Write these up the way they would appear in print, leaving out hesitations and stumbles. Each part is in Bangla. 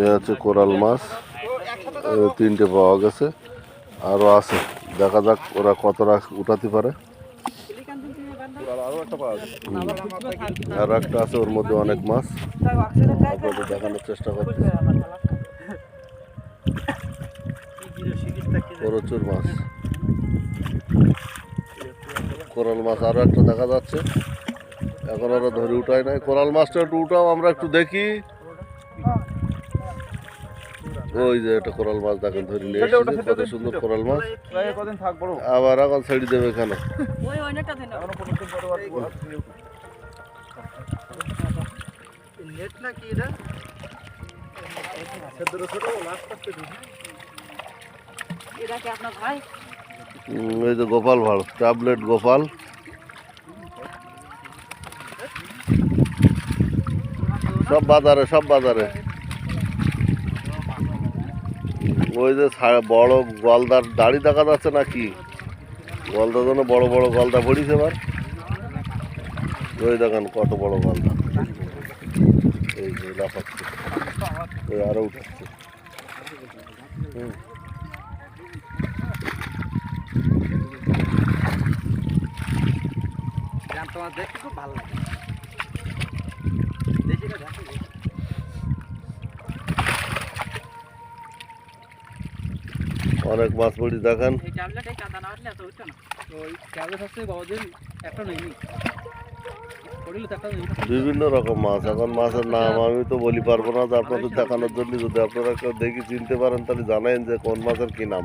এ হচ্ছে কোরাল মাছ, তিনটে পাওয়া গেছে, আরও আছে, দেখা যাক ওরা কতটা উঠাতে পারে। আর একটা আছে, ওর মধ্যে অনেক মাছ, আপনাদের দেখানোর চেষ্টা করতে। প্রচুর মাছ, কোরাল মাছ আরো একটা দেখা যাচ্ছে, এখন ওরা ধরে উঠায় নাই। কোরাল মাছটা একটু উঠাও, আমরা একটু দেখি। ওই যে একটা কোরাল মাছ দেখেন ধরে নিয়ে এসেছে, কত সুন্দর কোরাল মাছ। আবার এখন ছেড়ে দেবে এখানে। এই যে গোপাল ভাড়, ট্যাবলেট গোপাল। সব বাজারে, সব বাজারে। ওই যে বড় গলদার দাড়ি দেখা যাচ্ছে নাকি, গলদার জন্য বড় বড় গলদা পড়িছে এবার। ওই দেখেন কত বড় গলদা, এই যে লাফাচ্ছে, ওই আরো উঠাচ্ছে। অনেক মাছ পড়ি দেখেন। বিভিন্ন রকম মাছ, এখন মাছের নাম আমি তো বলি পারবো না, আপনাদের দেখানোর জন্য। যদি আপনারা কেউ দেখি চিনতে পারেন তাহলে জানাইন যে কোন মাছের কি নাম,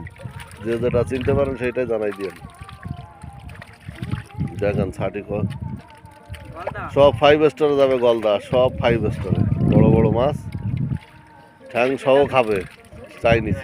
যে যেটা চিনতে পারেন সেইটাই জানাই দিন। দেখেন ছাটি সব 5 স্টারে যাবে গলদা, সব 5 স্টারে, বড় বড় মাছ, ঠ্যাং সহ খাবে, চাইনিজ।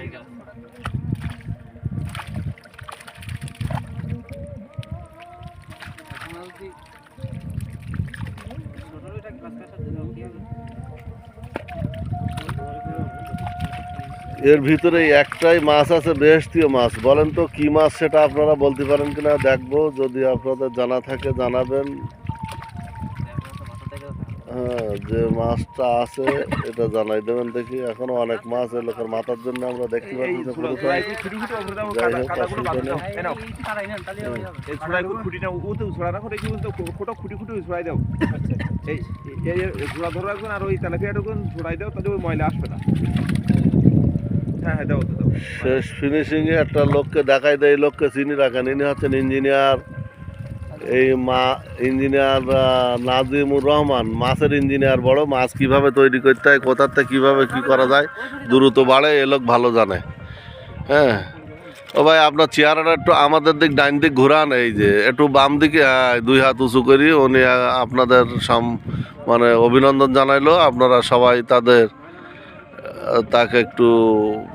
এর ভিতরে একটাই মাছ আছে, বেহেশতীয় মাছ। বলেন তো কি মাছ সেটা আপনারা বলতে পারেন কিনা, দেখবো। যদি আপনাদের জানা থাকে জানাবেন। হ্যাঁ, যে মাছটা আছে এটা জানাই দেবেন দেখি। এখনো অনেক মাছ এই লোকের মাথার জন্য আমরা দেখতে পাচ্ছি। শেষ ফিনিশিং এ একটা লোককে দেখাই দেয়, এই লোককে চিনি রাখেন, ইনি হচ্ছেন ইঞ্জিনিয়ার। এই ইঞ্জিনিয়ার নাজিমুর রহমান, মাছের ইঞ্জিনিয়ার। বড় মাছ কিভাবে তৈরি করতে হয়, কোথার থেকে কিভাবে কি করা যায় দ্রুত বাড়ে, এ লোক ভালো জানে। হ্যাঁ, ও ভাই আপনার চেহারাটা একটু আমাদের দিক ডাইন দিক ঘুরান, এই যে একটু বাম দিকে, হ্যাঁ, 2 হাত উঁচু করি। উনি আপনাদের মানে অভিনন্দন জানাইলো, আপনারা সবাই তাকে একটু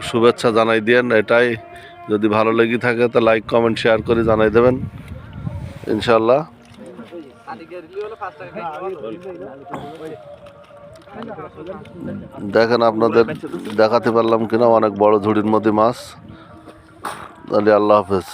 শুভেচ্ছা জানাই দিয়েন। এটাই, যদি ভালো লেগে থাকে তো লাইক কমেন্ট শেয়ার করে জানাই দেবেন ইনশাল্লাহ। দেখেন আপনাদের দেখাতে পারলাম কিনা, অনেক বড় ঝুড়ির মধ্যে মাছ। তাহলে আল্লাহ হাফেজ।